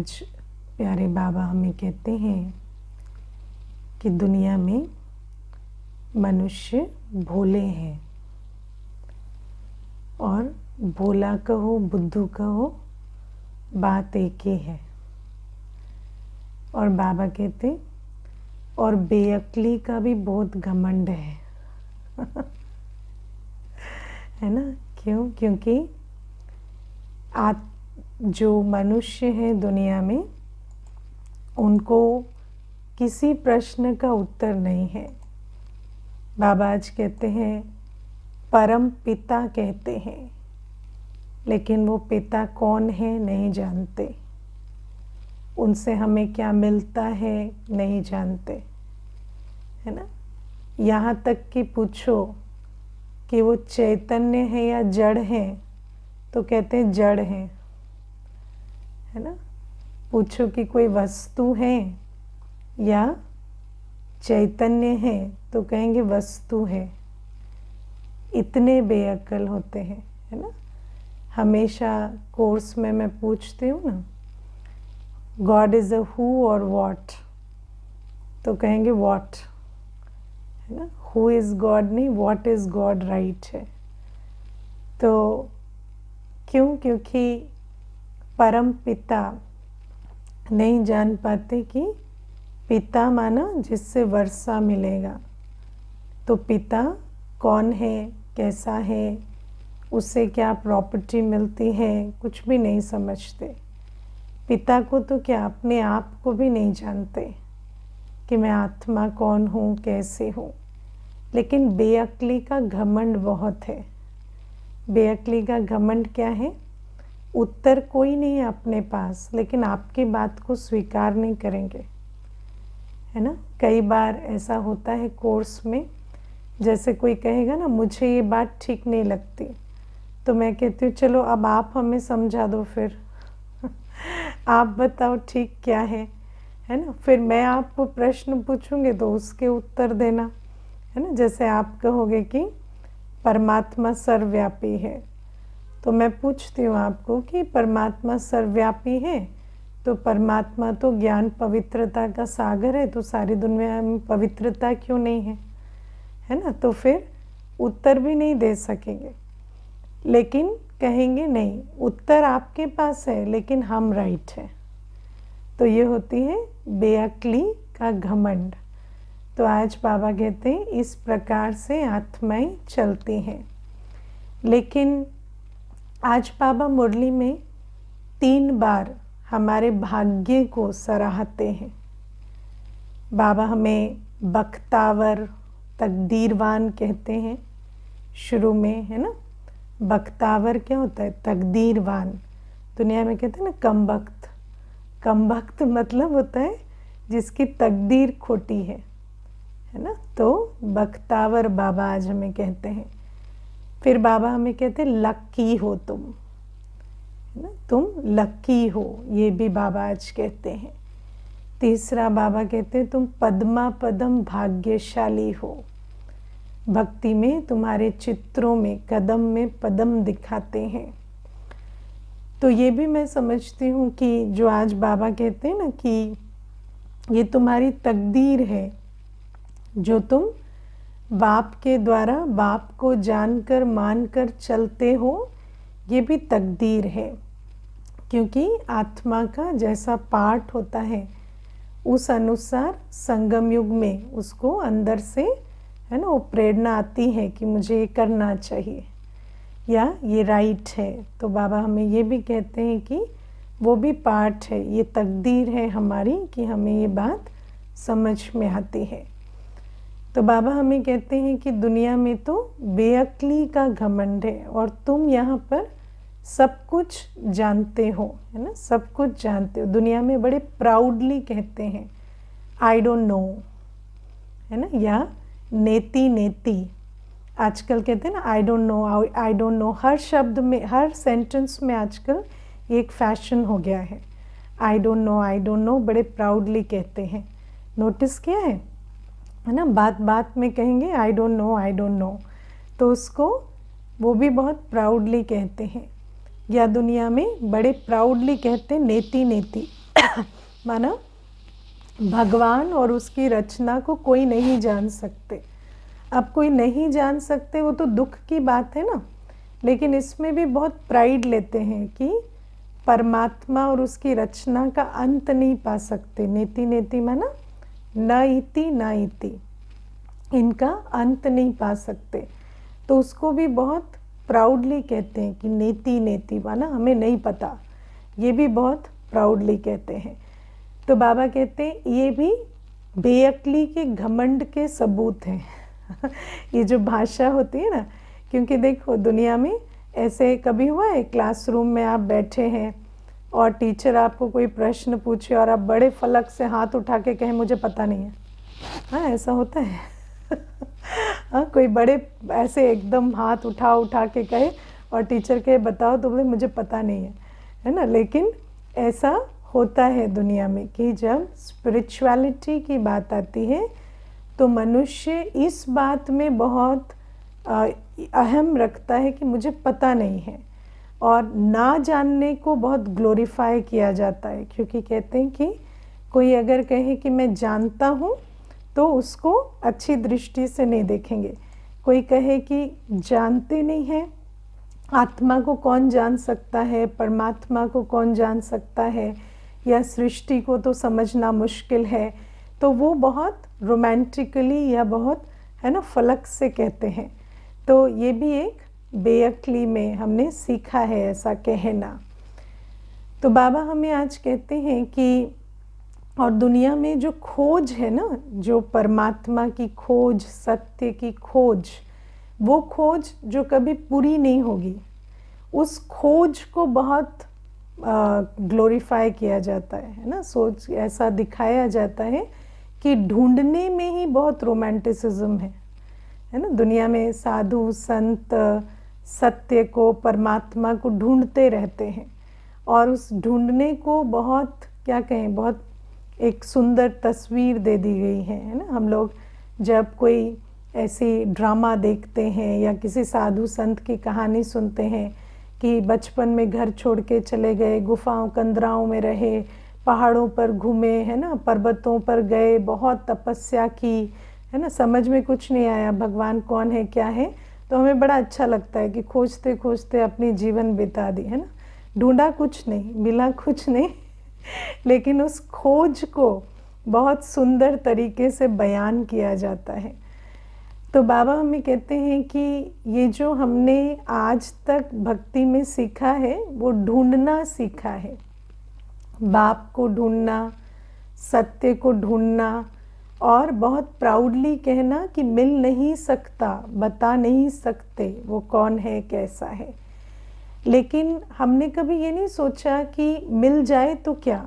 आज प्यारे बाबा हमें कहते हैं कि दुनिया में मनुष्य भोले हैं, और भोला कहो बुद्धू कहो बात एक ही है। और बाबा कहते और बेअक्ली का भी बहुत घमंड है है ना। क्यों? क्योंकि जो मनुष्य है दुनिया में, उनको किसी प्रश्न का उत्तर नहीं है। बाबा आज कहते हैं परम पिता कहते हैं, लेकिन वो पिता कौन है नहीं जानते। उनसे हमें क्या मिलता है नहीं जानते, है ना। यहाँ तक कि पूछो कि वो चैतन्य है या जड़ है, तो कहते हैं जड़ है ना। पूछो कि कोई वस्तु है या चैतन्य है, तो कहेंगे वस्तु है। इतने बेअक्ल होते हैं, है ना। हमेशा कोर्स में मैं पूछती हूँ ना, गॉड इज़ अ हु और व्हाट, तो कहेंगे व्हाट, है ना। हु इज़ गॉड नहीं, व्हाट इज़ गॉड राइट है। तो क्यों? क्योंकि परम पिता नहीं जान पाते कि पिता माना जिससे वर्षा मिलेगा, तो पिता कौन है, कैसा है, उससे क्या प्रॉपर्टी मिलती है, कुछ भी नहीं समझते। पिता को तो क्या, अपने आप को भी नहीं जानते कि मैं आत्मा कौन हूँ, कैसे हूँ। लेकिन बेअक्ली का घमंड बहुत है। बेअक्ली का घमंड क्या है? उत्तर कोई नहीं है अपने पास, लेकिन आपकी बात को स्वीकार नहीं करेंगे, है ना। कई बार ऐसा होता है कोर्स में, जैसे कोई कहेगा ना मुझे ये बात ठीक नहीं लगती, तो मैं कहती हूँ चलो अब आप हमें समझा दो फिर आप बताओ ठीक क्या है ना। फिर मैं आपको प्रश्न पूछूंगी तो उसके उत्तर देना, है ना। जैसे आप कहोगे कि परमात्मा सर्वव्यापी है, तो मैं पूछती हूँ आपको कि परमात्मा सर्वव्यापी है, तो परमात्मा तो ज्ञान पवित्रता का सागर है, तो सारी दुनिया में पवित्रता क्यों नहीं है ना। तो फिर उत्तर भी नहीं दे सकेंगे, लेकिन कहेंगे नहीं, उत्तर आपके पास है लेकिन हम राइट है। तो ये होती है बेअक्ली का घमंड। तो आज बाबा कहते हैं इस प्रकार से आत्माएं चलती हैं। लेकिन आज बाबा मुरली में 3 बार हमारे भाग्य को सराहते हैं। बाबा हमें बख्तावर, तकदीरवान कहते हैं शुरू में, है ना। बख्तावर क्या होता है? तकदीरवान। दुनिया में कहते हैं ना कमबख्त। कमबख्त मतलब होता है जिसकी तकदीर खोटी है ना। तो बख्तावर बाबा आज हमें कहते हैं। फिर बाबा हमें कहते हैं लक्की हो तुम, है ना, तुम लक्की हो, ये भी बाबा आज कहते हैं। तीसरा बाबा कहते हैं तुम पद्मा पदम भाग्यशाली हो। भक्ति में तुम्हारे चित्रों में कदम में पदम दिखाते हैं। तो ये भी मैं समझती हूँ कि जो आज बाबा कहते हैं ना कि ये तुम्हारी तकदीर है, जो तुम बाप के द्वारा बाप को जानकर मानकर चलते हो, ये भी तकदीर है। क्योंकि आत्मा का जैसा पाठ होता है उस अनुसार संगम युग में उसको अंदर से, है ना, वो प्रेरणा आती है कि मुझे ये करना चाहिए या ये राइट है। तो बाबा हमें ये भी कहते हैं कि वो भी पार्ट है, ये तकदीर है हमारी कि हमें ये बात समझ में आती है। तो बाबा हमें कहते हैं कि दुनिया में तो बेअक्ली का घमंड है, और तुम यहाँ पर सब कुछ जानते हो, है ना, सब कुछ जानते हो। दुनिया में बड़े प्राउडली कहते हैं आई डोंट नो, है ना, या नेति नेति। आजकल कहते हैं ना I don't know, I don't know. हर शब्द में, हर सेंटेंस में आजकल ये एक फैशन हो गया है। आई don't know, I don't no बड़े प्राउडली कहते हैं। नोटिस किया है ना। बात बात में कहेंगे आई don't know, I don't no, तो उसको वो भी बहुत प्राउडली कहते हैं। या दुनिया में बड़े प्राउडली कहते हैं नेति नेति माना भगवान और उसकी रचना को कोई नहीं जान सकते। अब कोई नहीं जान सकते वो तो दुख की बात है ना, लेकिन इसमें भी बहुत प्राइड लेते हैं कि परमात्मा और उसकी रचना का अंत नहीं पा सकते। नेति नेति माना न इति न इति, इनका अंत नहीं पा सकते। तो उसको भी बहुत प्राउडली कहते हैं कि नेति नेति माना हमें नहीं पता, ये भी बहुत प्राउडली कहते हैं। तो बाबा कहते हैं ये भी बेअक्ली के घमंड के सबूत हैं। ये जो भाषा होती है ना, क्योंकि देखो दुनिया में ऐसे कभी हुआ है क्लासरूम में आप बैठे हैं और टीचर आपको कोई प्रश्न पूछे और आप बड़े फलक से हाथ उठा के कहें मुझे पता नहीं है। हाँ, ऐसा होता है। हाँ, कोई बड़े ऐसे एकदम हाथ उठा के कहे और टीचर कहे बताओ, तो बोले मुझे पता नहीं है ना। लेकिन ऐसा होता है दुनिया में कि जब स्पिरिचुअलिटी की बात आती है तो मनुष्य इस बात में बहुत अहम रखता है कि मुझे पता नहीं है, और ना जानने को बहुत ग्लोरीफाई किया जाता है। क्योंकि कहते हैं कि कोई अगर कहे कि मैं जानता हूँ तो उसको अच्छी दृष्टि से नहीं देखेंगे। कोई कहे कि जानते नहीं हैं, आत्मा को कौन जान सकता है, परमात्मा को कौन जान सकता है, या सृष्टि को तो समझना मुश्किल है, तो वो बहुत रोमांटिकली या बहुत है ना फलक से कहते हैं। तो ये भी एक बेअक्ली में हमने सीखा है ऐसा कहना। तो बाबा हमें आज कहते हैं कि और दुनिया में जो खोज है ना, जो परमात्मा की खोज, सत्य की खोज, वो खोज जो कभी पूरी नहीं होगी, उस खोज को बहुत ग्लोरीफाई किया जाता है ना। सोच ऐसा दिखाया जाता है कि ढूंढने में ही बहुत रोमांटिसिज्म है ना। दुनिया में साधु संत सत्य को, परमात्मा को ढूंढते रहते हैं, और उस ढूंढने को बहुत क्या कहें, बहुत एक सुंदर तस्वीर दे दी गई है ना। हम लोग जब कोई ऐसी ड्रामा देखते हैं या किसी साधु संत की कहानी सुनते हैं कि बचपन में घर छोड़ के चले गए, गुफाओं कंदराओं में रहे, पहाड़ों पर घूमे है ना, पर्वतों पर गए, बहुत तपस्या की है ना, समझ में कुछ नहीं आया भगवान कौन है क्या है, तो हमें बड़ा अच्छा लगता है कि खोजते खोजते अपनी जीवन बिता दी है ना। ढूंढा कुछ नहीं, मिला कुछ नहीं, लेकिन उस खोज को बहुत सुंदर तरीके से बयान किया जाता है। तो बाबा हमें कहते हैं कि ये जो हमने आज तक भक्ति में सीखा है वो ढूंढना सीखा है। बाप को ढूंढना, सत्य को ढूंढना, और बहुत प्राउडली कहना कि मिल नहीं सकता, बता नहीं सकते वो कौन है कैसा है। लेकिन हमने कभी ये नहीं सोचा कि मिल जाए तो क्या,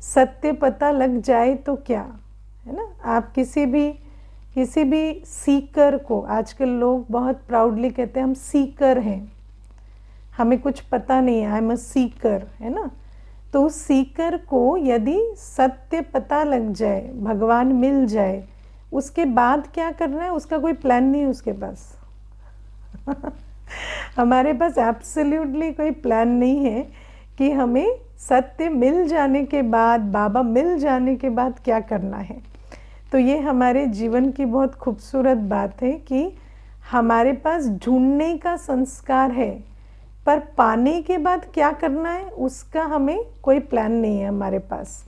सत्य पता लग जाए तो क्या, है ना। आप किसी भी सीकर को, आजकल लोग बहुत प्राउडली कहते हैं हम सीकर हैं, हमें कुछ पता नहीं है, आई एम अ सीकर, है ना। तो उस सीकर को यदि सत्य पता लग जाए, भगवान मिल जाए, उसके बाद क्या करना है उसका कोई प्लान नहीं है उसके पास। हमारे पास एब्सोल्युटली कोई प्लान नहीं है कि हमें सत्य मिल जाने के बाद, बाबा मिल जाने के बाद क्या करना है। तो ये हमारे जीवन की बहुत खूबसूरत बात है कि हमारे पास ढूंढने का संस्कार है, पर पाने के बाद क्या करना है उसका हमें कोई प्लान नहीं है हमारे पास।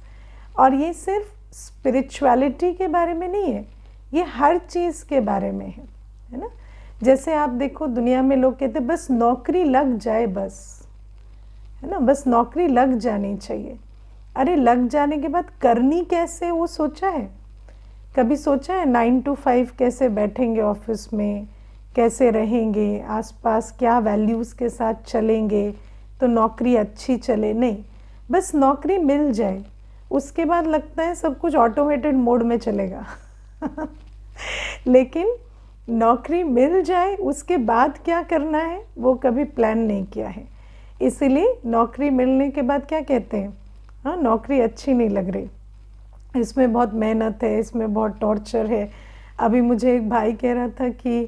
और ये सिर्फ स्पिरिचुअलिटी के बारे में नहीं है, ये हर चीज़ के बारे में है ना। जैसे आप देखो दुनिया में लोग कहते हैं बस नौकरी लग जाए, बस है ना, बस नौकरी लग जानी चाहिए। अरे लग जाने के बाद करनी कैसे वो सोचा है? कभी सोचा है 9 to 5 कैसे बैठेंगे ऑफिस में, कैसे रहेंगे, आसपास क्या वैल्यूज़ के साथ चलेंगे तो नौकरी अच्छी चले? नहीं, बस नौकरी मिल जाए, उसके बाद लगता है सब कुछ ऑटोमेटेड मोड में चलेगा। लेकिन नौकरी मिल जाए उसके बाद क्या करना है वो कभी प्लान नहीं किया है। इसीलिए नौकरी मिलने के बाद क्या कहते हैं, हाँ नौकरी अच्छी नहीं लग रही, इसमें बहुत मेहनत है, इसमें बहुत टॉर्चर है। अभी मुझे एक भाई कह रहा था कि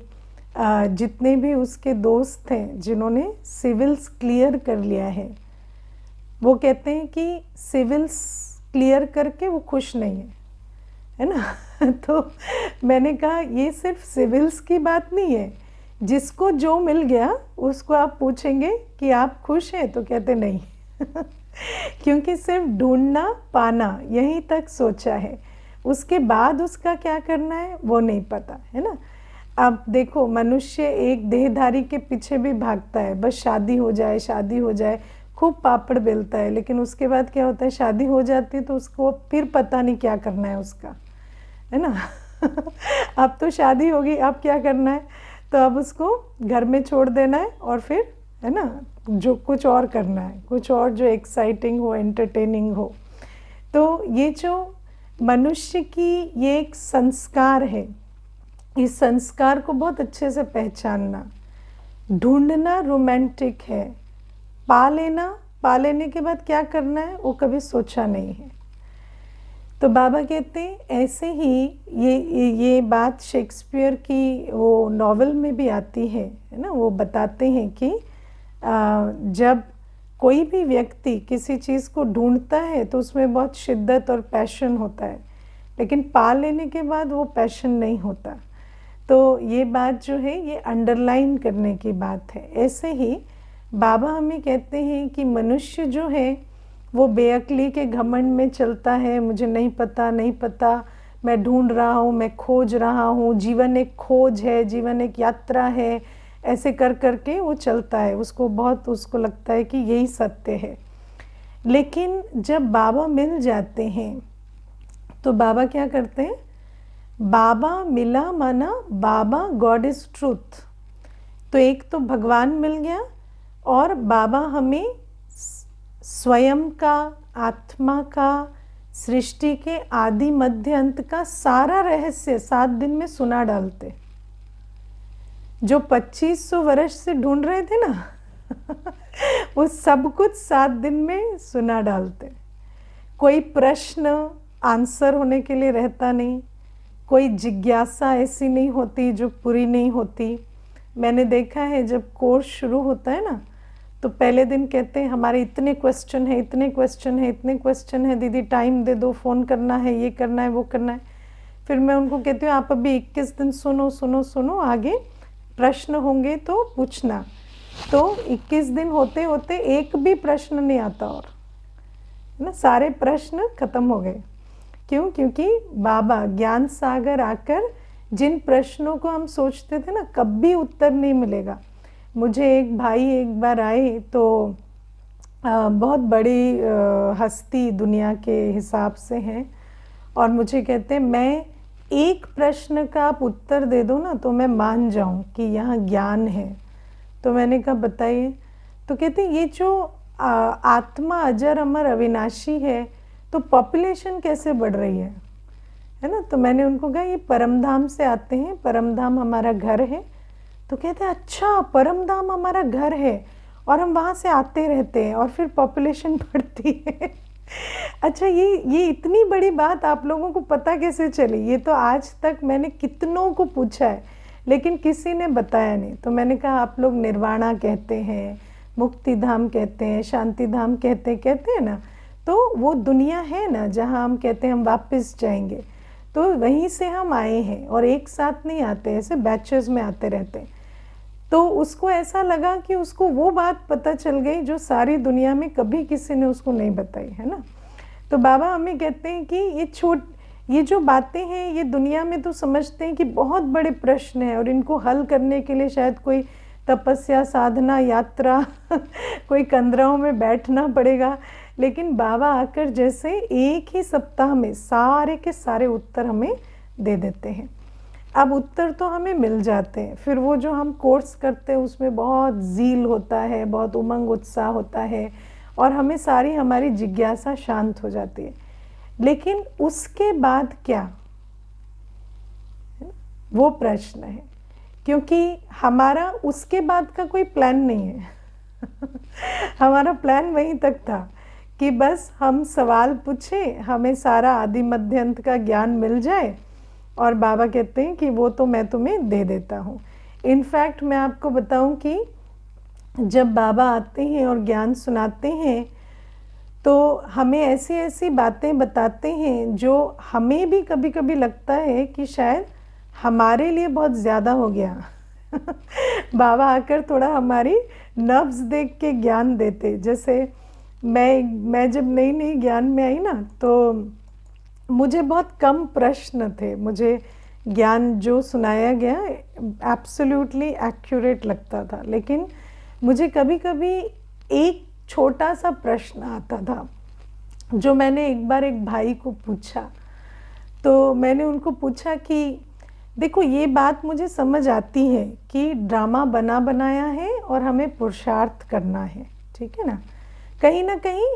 जितने भी उसके दोस्त हैं जिन्होंने सिविल्स क्लियर कर लिया है, वो कहते हैं कि सिविल्स क्लियर करके वो खुश नहीं है ना। तो मैंने कहा ये सिर्फ सिविल्स की बात नहीं है, जिसको जो मिल गया उसको आप पूछेंगे कि आप खुश हैं तो कहते नहीं। क्योंकि सिर्फ ढूंढना पाना यहीं तक सोचा है, उसके बाद उसका क्या करना है वो नहीं पता है ना। अब देखो, मनुष्य एक देहधारी के पीछे भी भागता है, बस शादी हो जाए, शादी हो जाए, खूब पापड़ बेलता है, लेकिन उसके बाद क्या होता है, शादी हो जाती है तो उसको फिर पता नहीं क्या करना है उसका, है ना। अब तो शादी होगी, अब क्या करना है, तो अब उसको घर में छोड़ देना है और फिर, है ना, जो कुछ और करना है, कुछ और जो एक्साइटिंग हो, एंटरटेनिंग हो। तो ये जो मनुष्य की ये एक संस्कार है, इस संस्कार को बहुत अच्छे से पहचानना। ढूंढना रोमांटिक है, पा लेने के बाद क्या करना है वो कभी सोचा नहीं है। तो बाबा कहते हैं ऐसे ही ये बात शेक्सपियर की वो नॉवेल में भी आती है ना। वो बताते हैं कि जब कोई भी व्यक्ति किसी चीज़ को ढूंढता है तो उसमें बहुत शिद्दत और पैशन होता है, लेकिन पा लेने के बाद वो पैशन नहीं होता। तो ये बात जो है ये अंडरलाइन करने की बात है। ऐसे ही बाबा हमें कहते हैं कि मनुष्य जो है वो बेअक्ली के घमंड में चलता है, मुझे नहीं पता, नहीं पता, मैं ढूंढ रहा हूँ, मैं खोज रहा हूँ, जीवन एक खोज है, जीवन एक यात्रा है, ऐसे कर करके वो चलता है। उसको लगता है कि यही सत्य है। लेकिन जब बाबा मिल जाते हैं तो बाबा क्या करते हैं, बाबा मिला माना बाबा गॉड इज ट्रूथ। तो एक तो भगवान मिल गया और बाबा हमें स्वयं का, आत्मा का, सृष्टि के आदि मध्य अंत का सारा रहस्य 7 दिन में सुना डालते। जो 2500 वर्ष से ढूंढ रहे थे ना, वो सब कुछ 7 दिन में सुना डालते। कोई प्रश्न आंसर होने के लिए रहता नहीं, कोई जिज्ञासा ऐसी नहीं होती जो पूरी नहीं होती। मैंने देखा है जब कोर्स शुरू होता है ना, तो पहले दिन कहते हैं हमारे इतने क्वेश्चन है, इतने क्वेश्चन है, इतने क्वेश्चन है, दीदी टाइम दे दो, फ़ोन करना है, ये करना है, वो करना है। फिर मैं उनको कहती हूँ आप अभी 21 दिन सुनो सुनो सुनो, आगे प्रश्न होंगे तो पूछना। तो 21 दिन होते होते एक भी प्रश्न नहीं आता, और ना सारे प्रश्न खत्म हो गए। क्यों? क्योंकि बाबा ज्ञान सागर आकर जिन प्रश्नों को हम सोचते थे ना कभी उत्तर नहीं मिलेगा। मुझे एक भाई एक बार आए तो बहुत बड़ी हस्ती दुनिया के हिसाब से हैं, और मुझे कहते हैं मैं एक प्रश्न का आप उत्तर दे दो ना तो मैं मान जाऊं कि यहाँ ज्ञान है। तो मैंने कहा बताइए। तो कहते हैं ये जो आत्मा अजर अमर अविनाशी है तो पॉपुलेशन कैसे बढ़ रही है ना। तो मैंने उनको कहा ये परमधाम से आते हैं, परमधाम हमारा घर है। तो कहते हैं अच्छा परमधाम हमारा घर है और हम वहाँ से आते रहते हैं और फिर पॉपुलेशन बढ़ती है। अच्छा ये इतनी बड़ी बात आप लोगों को पता कैसे चली? ये तो आज तक मैंने कितनों को पूछा है लेकिन किसी ने बताया नहीं। तो मैंने कहा आप लोग निर्वाणा कहते हैं, मुक्ति धाम कहते हैं, शांति धाम कहते हैं ना, तो वो दुनिया है ना जहाँ हम कहते हैं हम वापस जाएंगे, तो वहीं से हम आए हैं और एक साथ नहीं आते, ऐसे बैचेस में आते रहते हैं। तो उसको ऐसा लगा कि उसको वो बात पता चल गई जो सारी दुनिया में कभी किसी ने उसको नहीं बताई, है ना। तो बाबा हमें कहते हैं कि ये जो बातें हैं ये दुनिया में तो समझते हैं कि बहुत बड़े प्रश्न हैं और इनको हल करने के लिए शायद कोई तपस्या, साधना, यात्रा, कोई कंदराओं में बैठना पड़ेगा। लेकिन बाबा आकर जैसे एक ही सप्ताह में सारे के सारे उत्तर हमें दे देते हैं। अब उत्तर तो हमें मिल जाते हैं, फिर वो जो हम कोर्स करते हैं उसमें बहुत ज़ील होता है, बहुत उमंग उत्साह होता है और हमें सारी हमारी जिज्ञासा शांत हो जाती है। लेकिन उसके बाद क्या, वो प्रश्न है, क्योंकि हमारा उसके बाद का कोई प्लान नहीं है। हमारा प्लान वहीं तक था कि बस हम सवाल पूछें, हमें सारा आदि मध्य अंत का ज्ञान मिल जाए, और बाबा कहते हैं कि वो तो मैं तुम्हें दे देता हूँ। इनफैक्ट मैं आपको बताऊँ कि जब बाबा आते हैं और ज्ञान सुनाते हैं तो हमें ऐसी ऐसी बातें बताते हैं जो हमें भी कभी कभी लगता है कि शायद हमारे लिए बहुत ज़्यादा हो गया। बाबा आकर थोड़ा हमारी नब्ज़ देख के ज्ञान देते। जैसे मैं जब नई नई ज्ञान में आई ना, तो मुझे बहुत कम प्रश्न थे। मुझे ज्ञान जो सुनाया गया एब्सोल्युटली एक्यूरेट लगता था, लेकिन मुझे कभी कभी एक छोटा सा प्रश्न आता था जो मैंने एक बार एक भाई को पूछा। तो मैंने उनको पूछा कि देखो, ये बात मुझे समझ आती है कि ड्रामा बना बनाया है और हमें पुरुषार्थ करना है, ठीक है ना कहीं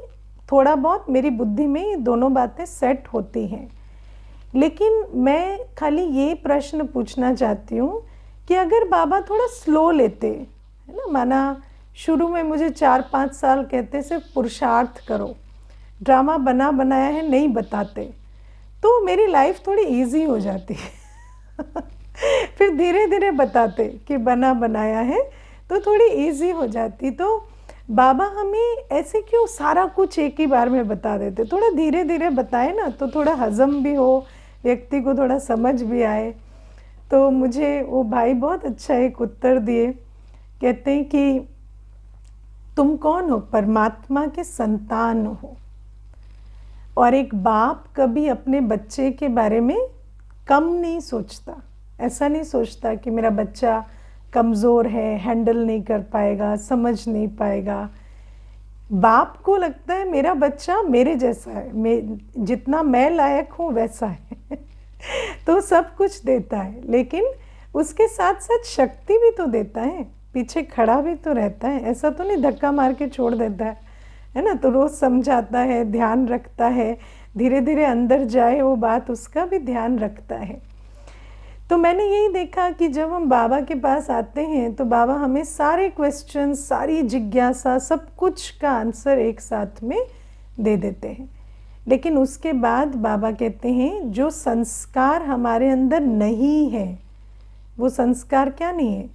थोड़ा बहुत मेरी बुद्धि में ये दोनों बातें सेट होती हैं। लेकिन मैं खाली ये प्रश्न पूछना चाहती हूँ कि अगर बाबा थोड़ा स्लो लेते, है ना, माना शुरू में मुझे 4-5 साल कहते सिर्फ पुरुषार्थ करो, ड्रामा बना बनाया है नहीं बताते, तो मेरी लाइफ थोड़ी इजी हो जाती। फिर धीरे धीरे बताते कि बना बनाया है तो थोड़ी इजी हो जाती। तो बाबा हमें ऐसे क्यों सारा कुछ एक ही बार में बता देते? थोड़ा धीरे धीरे बताए ना, तो थोड़ा हजम भी हो, व्यक्ति को थोड़ा समझ भी आए। तो मुझे वो भाई बहुत अच्छा एक उत्तर दिए। कहते हैं कि तुम कौन हो? परमात्मा के संतान हो, और एक बाप कभी अपने बच्चे के बारे में कम नहीं सोचता। ऐसा नहीं सोचता कि मेरा बच्चा कमज़ोर है, हैंडल नहीं कर पाएगा, समझ नहीं पाएगा। बाप को लगता है मेरा बच्चा मेरे जैसा है, जितना मैं लायक हूँ वैसा है। तो सब कुछ देता है, लेकिन उसके साथ साथ शक्ति भी तो देता है, पीछे खड़ा भी तो रहता है। ऐसा तो नहीं धक्का मार के छोड़ देता है ना। तो रोज़ समझाता है, ध्यान रखता है, धीरे धीरे अंदर जाए वो बात, उसका भी ध्यान रखता है। तो मैंने यही देखा कि जब हम बाबा के पास आते हैं तो बाबा हमें सारे क्वेश्चन, सारी जिज्ञासा, सब कुछ का आंसर एक साथ में दे देते हैं। लेकिन उसके बाद बाबा कहते हैं जो संस्कार हमारे अंदर नहीं है, वो संस्कार क्या नहीं है?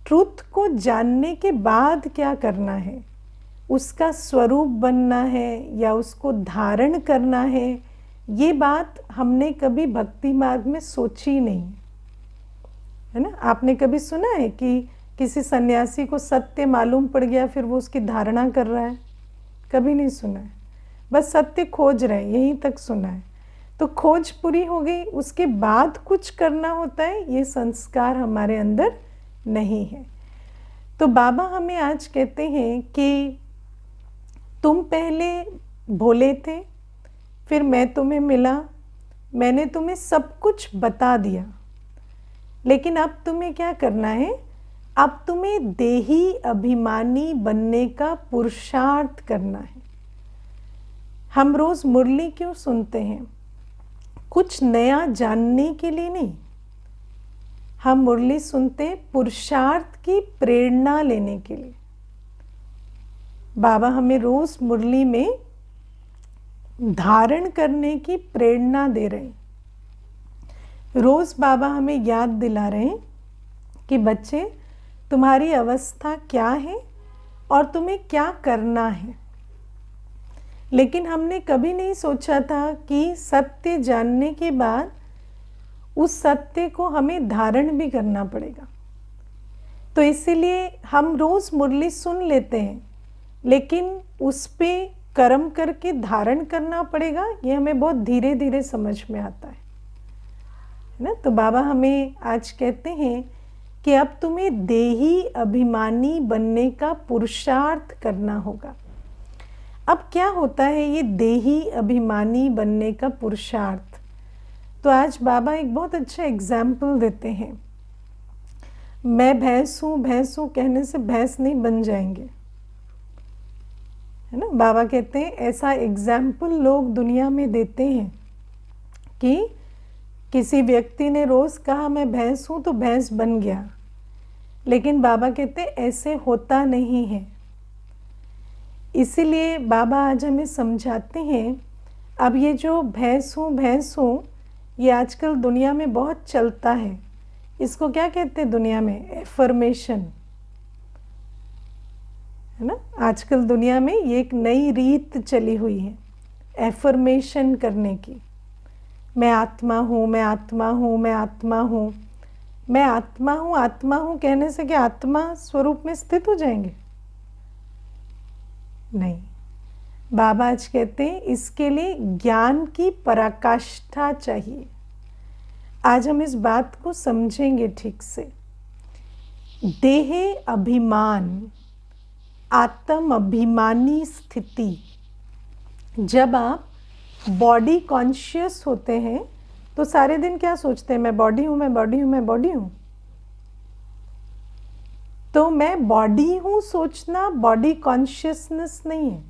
ट्रुथ को जानने के बाद क्या करना है, उसका स्वरूप बनना है या उसको धारण करना है, ये बात हमने कभी भक्ति मार्ग में सोची नहीं, है ना। आपने कभी सुना है कि किसी सन्यासी को सत्य मालूम पड़ गया फिर वो उसकी धारणा कर रहा है? कभी नहीं सुना है। बस सत्य खोज रहे हैं, यहीं तक सुना है। तो खोज पूरी हो गई, उसके बाद कुछ करना होता है, ये संस्कार हमारे अंदर नहीं है। तो बाबा हमें आज कहते हैं कि तुम पहले भोले थे, फिर मैं तुम्हें मिला, मैंने तुम्हें सब कुछ बता दिया, लेकिन अब तुम्हें क्या करना है? अब तुम्हें देही अभिमानी बनने का पुरुषार्थ करना है। हम रोज़ मुरली क्यों सुनते हैं? कुछ नया जानने के लिए नहीं, हम मुरली सुनते हैं पुरुषार्थ की प्रेरणा लेने के लिए। बाबा हमें रोज़ मुरली में धारण करने की प्रेरणा दे रहे हैं। रोज़ बाबा हमें याद दिला रहे हैं कि बच्चे, तुम्हारी अवस्था क्या है और तुम्हें क्या करना है। लेकिन हमने कभी नहीं सोचा था कि सत्य जानने के बाद उस सत्य को हमें धारण भी करना पड़ेगा। तो इसीलिए हम रोज़ मुरली सुन लेते हैं, लेकिन उस पे कर्म करके धारण करना पड़ेगा, ये हमें बहुत धीरे धीरे समझ में आता है ना। तो बाबा हमें आज कहते हैं कि अब तुम्हें देही अभिमानी बनने का पुरुषार्थ करना होगा। अब क्या होता है ये देही अभिमानी बनने का पुरुषार्थ? तो आज बाबा एक बहुत अच्छा एग्जाम्पल देते हैं। मैं भैंस हूँ कहने से भैंस नहीं बन जाएंगे, है ना। बाबा कहते हैं ऐसा एग्जाम्पल लोग दुनिया में देते हैं कि किसी व्यक्ति ने रोज़ कहा मैं भैंस हूँ तो भैंस बन गया, लेकिन बाबा कहते हैं ऐसे होता नहीं है। इसीलिए बाबा आज हमें समझाते हैं। अब ये जो भैंस हूँ ये आजकल दुनिया में बहुत चलता है। इसको क्या कहते हैं दुनिया में? एफर्मेशन, है ना। आजकल दुनिया में ये एक नई रीत चली हुई है एफर्मेशन करने की। मैं आत्मा हूँ, मैं आत्मा हूँ, मैं आत्मा हूँ, मैं आत्मा हूँ, आत्मा हूँ कहने से क्या आत्मा स्वरूप में स्थित हो जाएंगे? नहीं। बाबा आज कहते हैं इसके लिए ज्ञान की पराकाष्ठा चाहिए। आज हम इस बात को समझेंगे ठीक से। देह अभिमान, आत्म अभिमानी स्थिति। जब आप बॉडी कॉन्शियस होते हैं तो सारे दिन क्या सोचते हैं? मैं बॉडी हूँ, मैं बॉडी हूँ, मैं बॉडी हूँ। तो मैं बॉडी हूँ सोचना बॉडी कॉन्शियसनेस नहीं है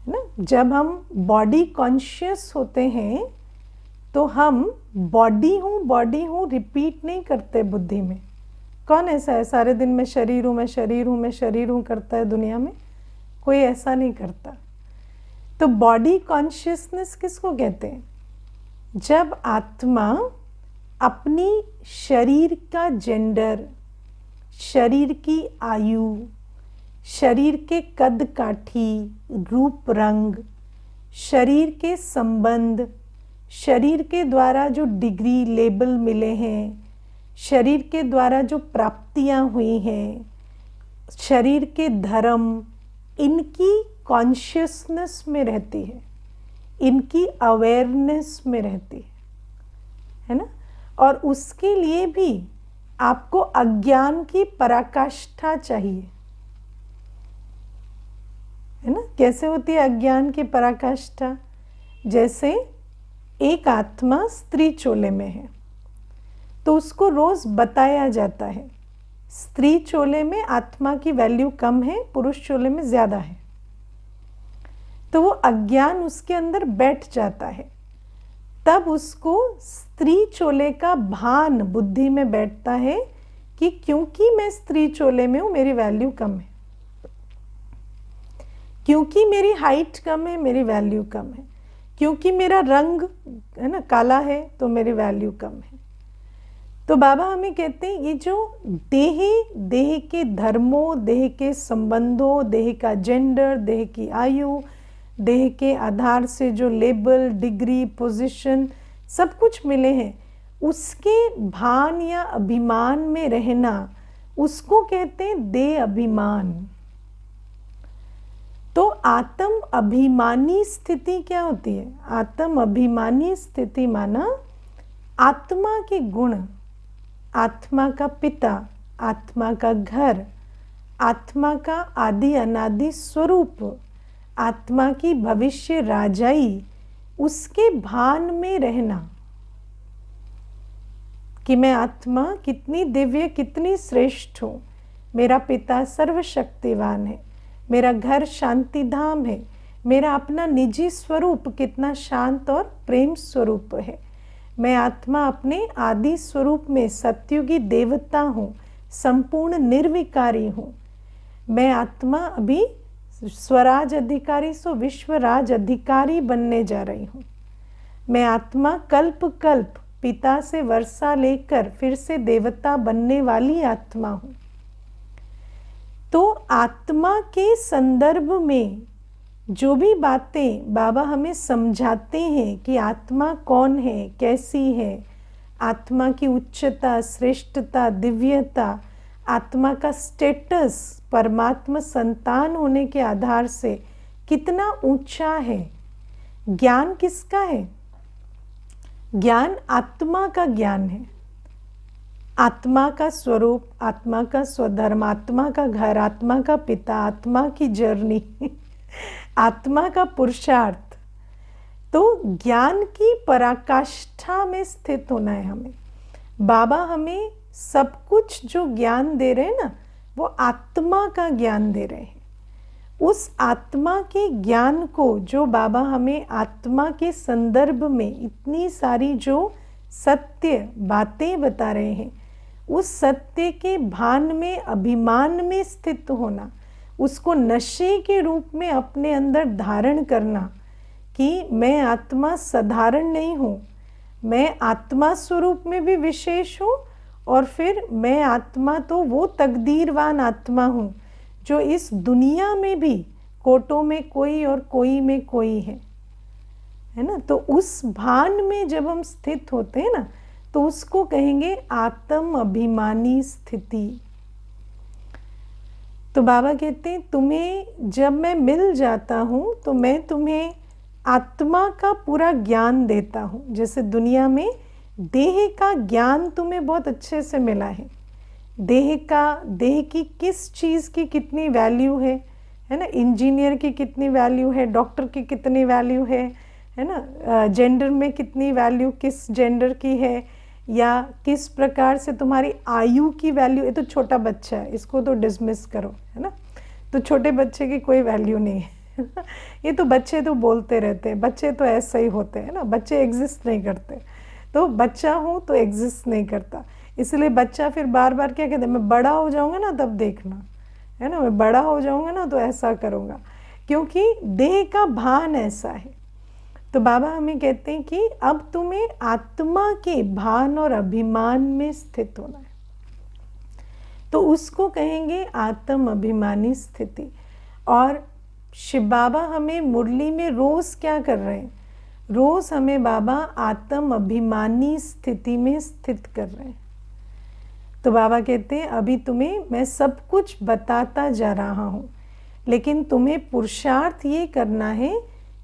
ना। जब हम बॉडी कॉन्शियस होते हैं तो हम बॉडी हूँ रिपीट नहीं करते बुद्धि में। कौन ऐसा है सारे दिन मैं शरीर हूँ, मैं शरीर हूँ, मैं शरीर हूँ करता है दुनिया में? कोई ऐसा नहीं करता। तो बॉडी कॉन्शियसनेस किसको कहते हैं? जब आत्मा अपनी शरीर का जेंडर, शरीर की आयु, शरीर के कद काठी, रूप रंग, शरीर के संबंध, शरीर के द्वारा जो डिग्री लेबल मिले हैं, शरीर के द्वारा जो प्राप्तियां हुई हैं, शरीर के धर्म, इनकी कॉन्शियसनेस में रहती है, इनकी अवेयरनेस में रहती है ना। और उसके लिए भी आपको अज्ञान की पराकाष्ठा चाहिए, है ना। कैसे होती है अज्ञान की पराकाष्ठा? जैसे एक आत्मा स्त्री चोले में है तो उसको रोज बताया जाता है स्त्री चोले में आत्मा की वैल्यू कम है, पुरुष चोले में ज्यादा है। तो वो अज्ञान उसके अंदर बैठ जाता है, तब उसको स्त्री चोले का भान बुद्धि में बैठता है कि क्योंकि मैं स्त्री चोले में हूं मेरी वैल्यू कम है, क्योंकि मेरी हाइट कम है मेरी वैल्यू कम है, क्योंकि मेरा रंग है ना काला है तो मेरी वैल्यू कम है। तो बाबा हमें कहते हैं ये जो देह के धर्मों, देह के संबंधों, देह का जेंडर, देह की आयु, देह के आधार से जो लेबल, डिग्री, पोजीशन सब कुछ मिले हैं, उसके भान या अभिमान में रहना, उसको कहते हैं देह अभिमान। तो आत्म अभिमानी स्थिति क्या होती है? आत्म अभिमानी स्थिति माना आत्मा के गुण, आत्मा का पिता, आत्मा का घर, आत्मा का आदि अनादि स्वरूप, आत्मा की भविष्य राजाई, उसके भान में रहना कि मैं आत्मा कितनी दिव्य, कितनी श्रेष्ठ हूँ, मेरा पिता सर्वशक्तिवान है, मेरा घर शांति धाम है, मेरा अपना निजी स्वरूप कितना शांत और प्रेम स्वरूप है, मैं आत्मा अपने आदि स्वरूप में सत्युगी देवता हूँ, संपूर्ण निर्विकारी हूँ, मैं आत्मा अभी स्वराज अधिकारी सो विश्वराज अधिकारी बनने जा रही हूँ, मैं आत्मा कल्प कल्प पिता से वर्षा लेकर फिर से देवता बनने वाली आत्मा हूँ। तो आत्मा के संदर्भ में जो भी बातें बाबा हमें समझाते हैं कि आत्मा कौन है, कैसी है, आत्मा की उच्चता, श्रेष्ठता, दिव्यता, आत्मा का स्टेटस परमात्मा संतान होने के आधार से कितना ऊंचा है। ज्ञान किसका है? ज्ञान आत्मा का ज्ञान है, आत्मा का स्वरूप, आत्मा का स्वधर्म, आत्मा का घर, आत्मा का पिता, आत्मा की जर्नी आत्मा का पुरुषार्थ। तो ज्ञान की पराकाष्ठा में स्थित होना है हमें। बाबा हमें सब कुछ जो ज्ञान दे रहे हैं ना, वो आत्मा का ज्ञान दे रहे हैं। उस आत्मा के ज्ञान को जो बाबा हमें आत्मा के संदर्भ में इतनी सारी जो सत्य बातें बता रहे हैं, उस सत्य के भान में, अभिमान में स्थित होना, उसको नशे के रूप में अपने अंदर धारण करना कि मैं आत्मा साधारण नहीं हूँ, मैं आत्मा स्वरूप में भी विशेष हूँ और फिर मैं आत्मा तो वो तकदीरवान आत्मा हूँ जो इस दुनिया में भी कोटों में कोई और कोई में कोई है ना। तो उस भान में जब हम स्थित होते हैं ना, तो उसको कहेंगे आत्म अभिमानी स्थिति। तो बाबा कहते हैं तुम्हें जब मैं मिल जाता हूँ तो मैं तुम्हें आत्मा का पूरा ज्ञान देता हूँ। जैसे दुनिया में देह का ज्ञान तुम्हें बहुत अच्छे से मिला है, देह की किस चीज़ की कितनी वैल्यू है ना, इंजीनियर की कितनी वैल्यू है, डॉक्टर की कितनी वैल्यू है ना, जेंडर में कितनी वैल्यू किस जेंडर की है, या किस प्रकार से तुम्हारी आयु की वैल्यू। ये तो छोटा बच्चा है, इसको तो डिसमिस करो, है ना। तो छोटे बच्चे की कोई वैल्यू नहीं है ये तो बच्चे तो बोलते रहते हैं, बच्चे तो ऐसे ही होते हैं ना, बच्चे एग्जिस्ट नहीं करते। तो बच्चा हूँ तो एग्जिस्ट नहीं करता, इसलिए बच्चा फिर बार बार क्या कहते हैं, मैं बड़ा हो जाऊँगा ना तब देखना, है ना, मैं बड़ा हो जाऊँगा ना तो ऐसा करूँगा, क्योंकि देह का भान ऐसा है। तो बाबा हमें कहते हैं कि अब तुम्हें आत्मा के भान और अभिमान में स्थित होना है, तो उसको कहेंगे आत्म अभिमानी स्थिति। और शिव बाबा हमें मुरली में रोज क्या कर रहे हैं, रोज हमें बाबा आत्म अभिमानी स्थिति में स्थित कर रहे हैं। तो बाबा कहते हैं अभी तुम्हें मैं सब कुछ बताता जा रहा हूँ, लेकिन तुम्हें पुरुषार्थ ये करना है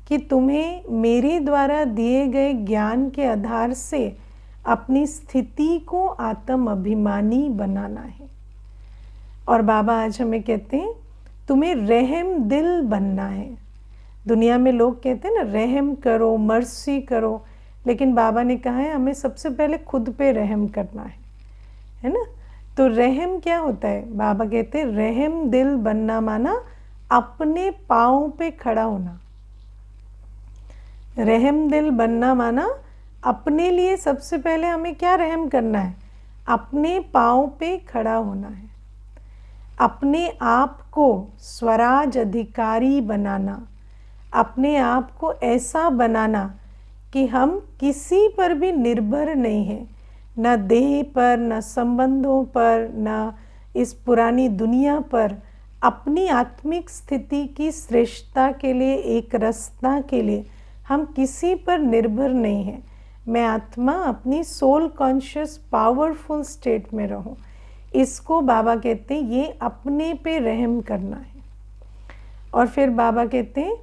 कि तुम्हें मेरे द्वारा दिए गए ज्ञान के आधार से अपनी स्थिति को आत्म अभिमानी बनाना है। और बाबा आज हमें कहते हैं तुम्हें रहम दिल बनना है। दुनिया में लोग कहते हैं ना रहम करो, मर्सी करो, लेकिन बाबा ने कहा है हमें सबसे पहले खुद पे रहम करना है ना। तो रहम क्या होता है, बाबा कहते हैं रहम दिल बनना माना अपने पाँव पे खड़ा होना। रहम दिल बनना माना अपने लिए सबसे पहले हमें क्या रहम करना है, अपने पाँव पे खड़ा होना है, अपने आप को स्वराज अधिकारी बनाना, अपने आप को ऐसा बनाना कि हम किसी पर भी निर्भर नहीं हैं, न देह पर, न संबंधों पर, न इस पुरानी दुनिया पर। अपनी आत्मिक स्थिति की श्रेष्ठता के लिए, एक रसता के लिए हम किसी पर निर्भर नहीं हैं। मैं आत्मा अपनी सोल कॉन्शियस पावरफुल स्टेट में रहूं, इसको बाबा कहते हैं ये अपने पे रहम करना है। और फिर बाबा कहते हैं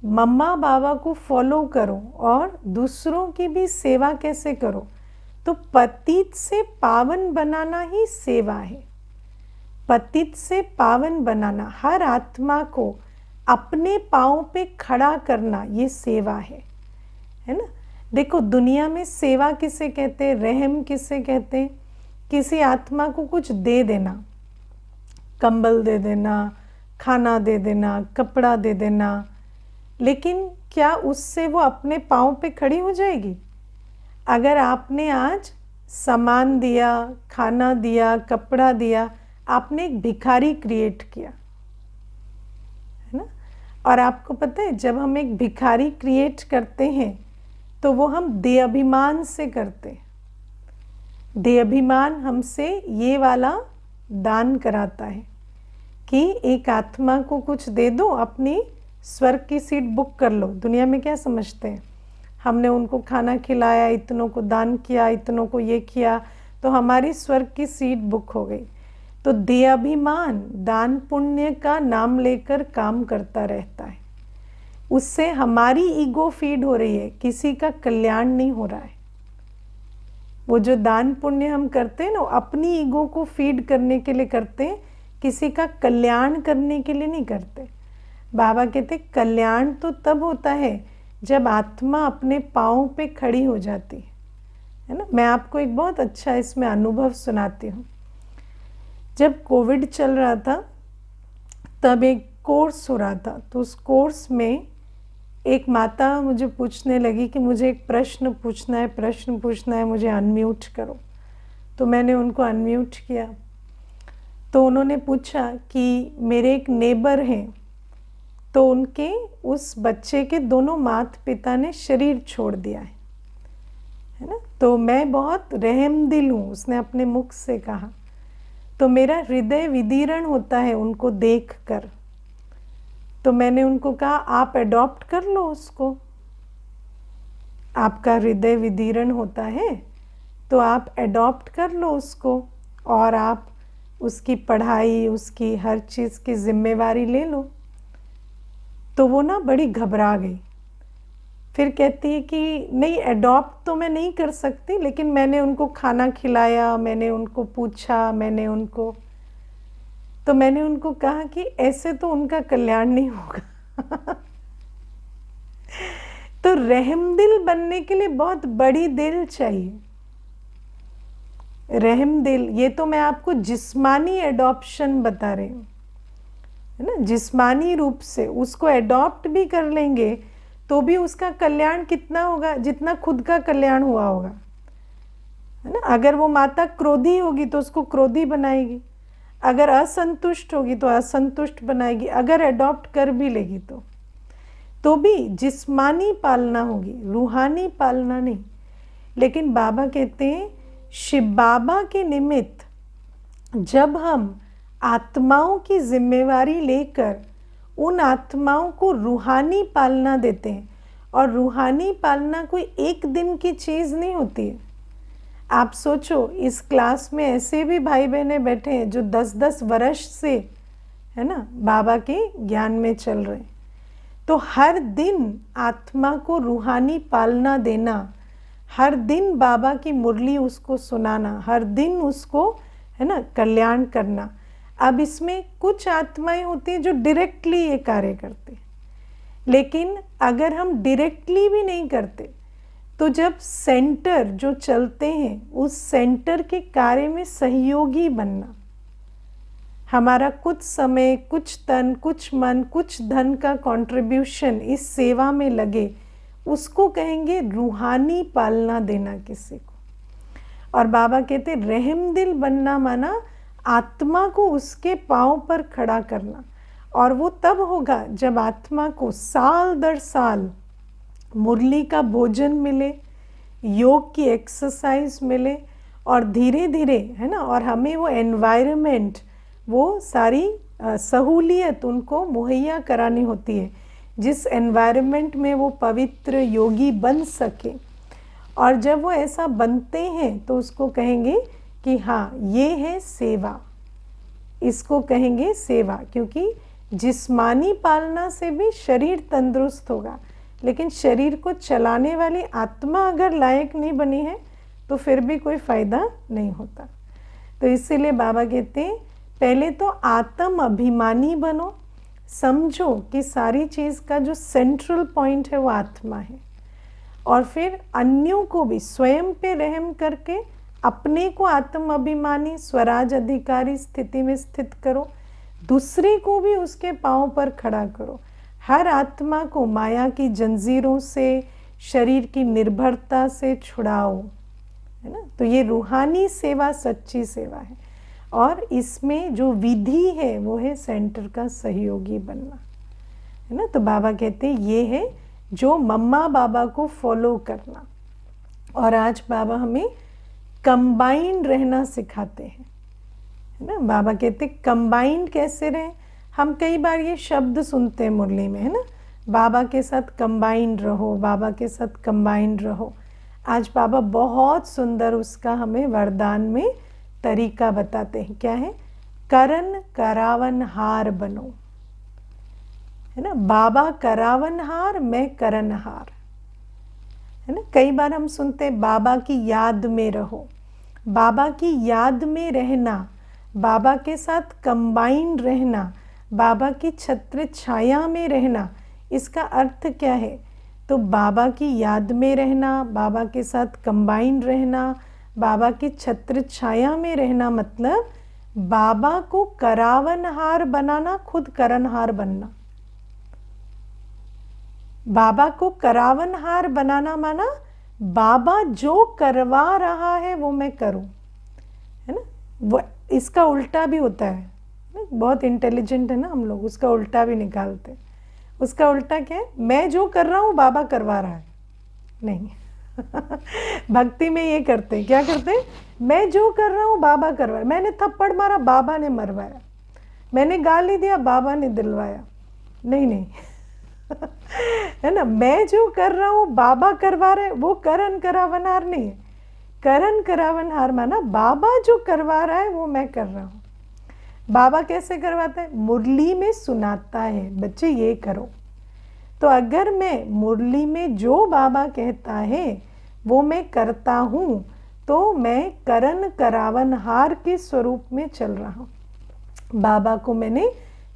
मम्मा बाबा को फॉलो करो और दूसरों की भी सेवा कैसे करो, तो पतित से पावन बनाना ही सेवा है। पतित से पावन बनाना, हर आत्मा को अपने पाँव पे खड़ा करना, ये सेवा है ना। देखो दुनिया में सेवा किसे कहते हैं, रहम किसे कहते हैं, किसी आत्मा को कुछ दे देना, कंबल दे देना, खाना दे देना, कपड़ा दे देना, लेकिन क्या उससे वो अपने पाँव पे खड़ी हो जाएगी? अगर आपने आज सामान दिया, खाना दिया, कपड़ा दिया, आपने एक भिखारी क्रिएट किया, है ना। और आपको पता है जब हम एक भिखारी क्रिएट करते हैं तो वो हम देहाभिमान से करते हैं। देहाभिमान हमसे ये वाला दान कराता है कि एक आत्मा को कुछ दे दो, अपनी स्वर्ग की सीट बुक कर लो। दुनिया में क्या समझते हैं, हमने उनको खाना खिलाया, इतनों को दान किया, इतनों को ये किया, तो हमारी स्वर्ग की सीट बुक हो गई। तो देहाभिमान दान पुण्य का नाम लेकर काम करता रहता है, उससे हमारी ईगो फीड हो रही है, किसी का कल्याण नहीं हो रहा है। वो जो दान पुण्य हम करते हैं ना, अपनी ईगो को फीड करने के लिए करते हैं, किसी का कल्याण करने के लिए नहीं करते। बाबा कहते कल्याण तो तब होता है जब आत्मा अपने पाँव पे खड़ी हो जाती है ना। मैं आपको एक बहुत अच्छा इसमें अनुभव सुनाती हूँ। जब कोविड चल रहा था तब एक कोर्स हो रहा था, तो उस कोर्स में एक माता मुझे पूछने लगी कि मुझे एक प्रश्न पूछना है, मुझे अनम्यूट करो। तो मैंने उनको अनम्यूट किया, तो उन्होंने पूछा कि मेरे एक नेबर हैं, तो उनके उस बच्चे के दोनों माता पिता ने शरीर छोड़ दिया है ना। तो मैं बहुत रहमदिल हूँ, उसने अपने मुख से कहा। तो मेरा हृदय विदीर्ण होता है उनको देखकर। तो मैंने उनको कहा आप अडॉप्ट कर लो उसको। आपका हृदय विदीर्ण होता है तो आप अडॉप्ट कर लो उसको, और आप उसकी पढ़ाई, उसकी हर चीज़ की जिम्मेवारी ले लो। तो वो ना बड़ी घबरा गई। फिर कहती है कि नहीं, अडॉप्ट तो मैं नहीं कर सकती, लेकिन मैंने उनको खाना खिलाया, मैंने उनको पूछा, तो मैंने उनको कहा कि ऐसे तो उनका कल्याण नहीं होगा। तो रहमदिल बनने के लिए बहुत बड़ी दिल चाहिए। रहमदिल, ये तो मैं आपको जिस्मानी एडॉप्शन बता रही हूँ, है ना। जिस्मानी रूप से उसको एडॉप्ट भी कर लेंगे तो भी उसका कल्याण कितना होगा, जितना खुद का कल्याण हुआ होगा, है ना। अगर वो माता क्रोधी होगी तो उसको क्रोधी बनाएगी, अगर असंतुष्ट होगी तो असंतुष्ट बनाएगी, अगर एडॉप्ट कर भी लेगी तो भी जिस्मानी पालना होगी, रूहानी पालना नहीं। लेकिन बाबा कहते हैं शिव बाबा के निमित्त जब हम आत्माओं की जिम्मेवारी लेकर उन आत्माओं को रूहानी पालना देते हैं, और रूहानी पालना कोई एक दिन की चीज़ नहीं होती है। आप सोचो, इस क्लास में ऐसे भी भाई बहनें बैठे हैं जो 10-10 वर्ष से, है ना, बाबा के ज्ञान में चल रहे हैं। तो हर दिन आत्मा को रूहानी पालना देना, हर दिन बाबा की मुरली उसको सुनाना, हर दिन उसको, है ना, कल्याण करना। अब इसमें कुछ आत्माएं होती हैं जो डायरेक्टली ये कार्य करते हैं, लेकिन अगर हम डायरेक्टली भी नहीं करते तो जब सेंटर जो चलते हैं उस सेंटर के कार्य में सहयोगी बनना, हमारा कुछ समय, कुछ तन, कुछ मन, कुछ धन का कंट्रीब्यूशन इस सेवा में लगे, उसको कहेंगे रूहानी पालना देना किसी को। और बाबा कहते रहमदिल बनना माना आत्मा को उसके पांव पर खड़ा करना, और वो तब होगा जब आत्मा को साल दर साल मुरली का भोजन मिले, योग की एक्सरसाइज मिले, और धीरे धीरे, है ना, और हमें वो एनवायरनमेंट, वो सारी सहूलियत उनको मुहैया करानी होती है जिस एनवायरनमेंट में वो पवित्र योगी बन सके। और जब वो ऐसा बनते हैं तो उसको कहेंगे कि हाँ, ये है सेवा, इसको कहेंगे सेवा। क्योंकि जिस्मानी पालना से भी शरीर तंदुरुस्त होगा, लेकिन शरीर को चलाने वाली आत्मा अगर लायक नहीं बनी है तो फिर भी कोई फ़ायदा नहीं होता। तो इसीलिए बाबा कहते हैं पहले तो आत्म अभिमानी बनो, समझो कि सारी चीज़ का जो सेंट्रल पॉइंट है वो आत्मा है, और फिर अन्यों को भी स्वयं पे रहम करके अपने को आत्म अभिमानी स्वराज अधिकारी स्थिति में स्थित करो, दूसरे को भी उसके पांव पर खड़ा करो। हर आत्मा को माया की जंजीरों से, शरीर की निर्भरता से छुड़ाओ, है ना। तो ये रूहानी सेवा सच्ची सेवा है, और इसमें जो विधि है वो है सेंटर का सहयोगी बनना, है ना। तो बाबा कहते हैं ये है जो मम्मा बाबा को फॉलो करना। और आज बाबा हमें कंबाइंड रहना सिखाते हैं, है ना। बाबा कहते कंबाइंड कैसे रहें। हम कई बार ये शब्द सुनते हैं मुरली में, है ना, बाबा के साथ कंबाइंड रहो, बाबा के साथ कंबाइंड रहो। आज बाबा बहुत सुंदर उसका हमें वरदान में तरीका बताते हैं। क्या है? करन करावनहार बनो, है ना। बाबा करावनहार, मैं करनहार, है ना। कई बार हम सुनते हैं बाबा की याद में रहो। बाबा की याद में रहना, बाबा के साथ कंबाइंड रहना, बाबा की छत्र छाया में रहना, इसका अर्थ क्या है? तो बाबा की याद में रहना, बाबा के साथ कंबाइंड रहना, बाबा की छत्र छाया में रहना, मतलब बाबा को करावनहार बनाना, खुद करनहार बनना। बाबा को करावनहार बनाना माना बाबा जो करवा रहा है वो मैं करूं, है ना। वो इसका उल्टा भी होता है, बहुत इंटेलिजेंट है ना हम लोग, उसका उल्टा भी निकालते। उसका उल्टा क्या है? मैं जो कर रहा हूँ बाबा करवा रहा है, नहीं। भक्ति में ये करते हैं, क्या करते हैं, मैं जो कर रहा हूँ बाबा करवाया, मैंने थप्पड़ मारा बाबा ने मरवाया, मैंने गाली दिया बाबा ने दिलवाया। नहीं नहीं है ना, मैं जो कर रहा हूँ बाबा करवा रहे, वो करण करावनहार नहीं है। करण करावनहार माना बाबा जो करवा रहा है वो मैं कर रहा हूँ। बाबा कैसे करवाता है, मुरली में सुनाता है, बच्चे ये करो। तो अगर मैं मुरली में जो बाबा कहता है वो मैं करता हूँ तो मैं करण करावनहार के स्वरूप में चल रहा हूँ। बाबा को मैंने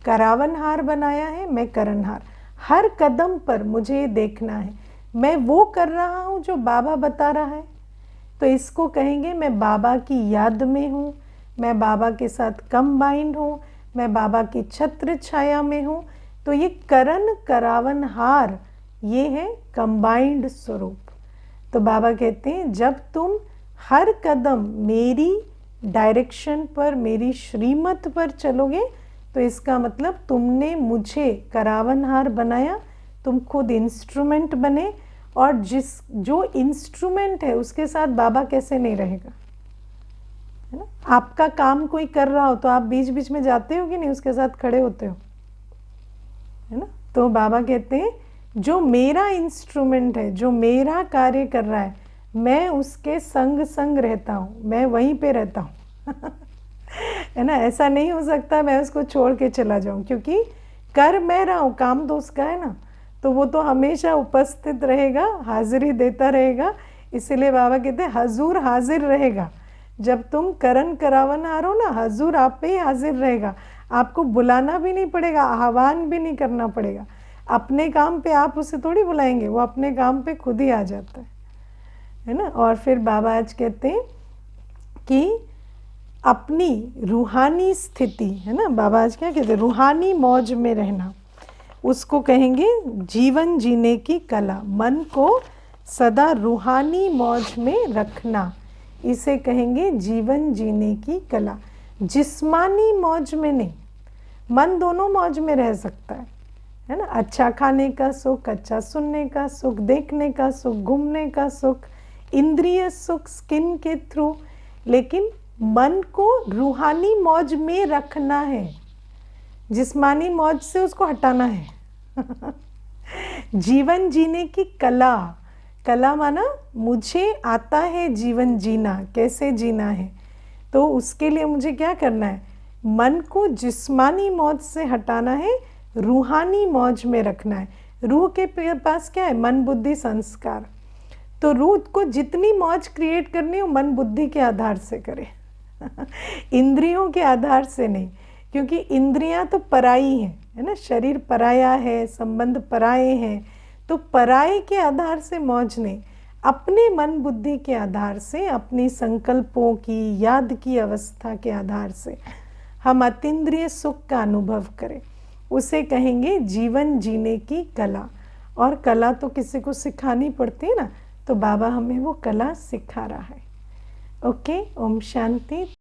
करावनहार बनाया है, मैं करणहार। हर कदम पर मुझे देखना है मैं वो कर रहा हूँ जो बाबा बता रहा है। तो इसको कहेंगे मैं बाबा की याद में हूँ, मैं बाबा के साथ कंबाइंड हूँ, मैं बाबा की छत्र छाया में हूँ। तो ये करण करावनहार ये है कंबाइंड स्वरूप। तो बाबा कहते हैं जब तुम हर कदम मेरी डायरेक्शन पर, मेरी श्रीमत पर चलोगे तो इसका मतलब तुमने मुझे करावनहार बनाया, तुम खुद इंस्ट्रूमेंट बने। और जो इंस्ट्रूमेंट है उसके साथ बाबा कैसे नहीं रहेगा, है ना। आपका काम कोई कर रहा हो तो आप बीच बीच में जाते हो कि नहीं, उसके साथ खड़े होते हो, है ना। तो बाबा कहते हैं जो मेरा इंस्ट्रूमेंट है, जो मेरा कार्य कर रहा है, मैं उसके संग संग रहता हूँ, मैं वहीं पे रहता हूँ है ना। ऐसा नहीं हो सकता मैं उसको छोड़ के चला जाऊँ, क्योंकि कर मैं रहा हूँ, काम तो उसका है ना। तो वो तो हमेशा उपस्थित रहेगा, हाजिरी देता रहेगा। इसीलिए बाबा कहते हैं हजूर हाजिर रहेगा। जब तुम करण करावनहार हो ना, हजूर आप पे ही हाजिर रहेगा। आपको बुलाना भी नहीं पड़ेगा, आह्वान भी नहीं करना पड़ेगा। अपने काम पे आप उसे थोड़ी बुलाएंगे, वो अपने काम पे खुद ही आ जाता है ना। और फिर बाबा आज कहते हैं कि अपनी रूहानी स्थिति, है ना, बाबा आज क्या कहते हैं, रूहानी मौज में रहना, उसको कहेंगे जीवन जीने की कला। मन को सदा रूहानी मौज में रखना, इसे कहेंगे जीवन जीने की कला। जिस्मानी मौज में नहीं, मन दोनों मौज में रह सकता है ना। अच्छा खाने का सुख, अच्छा सुनने का सुख, देखने का सुख, घूमने का सुख, इंद्रिय सुख स्किन के थ्रू, लेकिन मन को रूहानी मौज में रखना है, जिस्मानी मौज से उसको हटाना है जीवन जीने की कला, कला माना मुझे आता है जीवन जीना, कैसे जीना है। तो उसके लिए मुझे क्या करना है, मन को जिस्मानी मौज से हटाना है, रूहानी मौज में रखना है। रूह के पास क्या है, मन बुद्धि संस्कार। तो रूह को जितनी मौज क्रिएट करनी है मन बुद्धि के आधार से करे इंद्रियों के आधार से नहीं, क्योंकि इंद्रियां तो पराई हैं, है ना। शरीर पराया है, संबंध पराए हैं। तो पराये के आधार से मौज नहीं, अपने मन बुद्धि के आधार से, अपनी संकल्पों की, याद की अवस्था के आधार से हम अतीन्द्रिय सुख का अनुभव करें, उसे कहेंगे जीवन जीने की कला। और कला तो किसी को सिखानी पड़ती है ना, तो बाबा हमें वो कला सिखा रहा है। ओके, ओम शांति।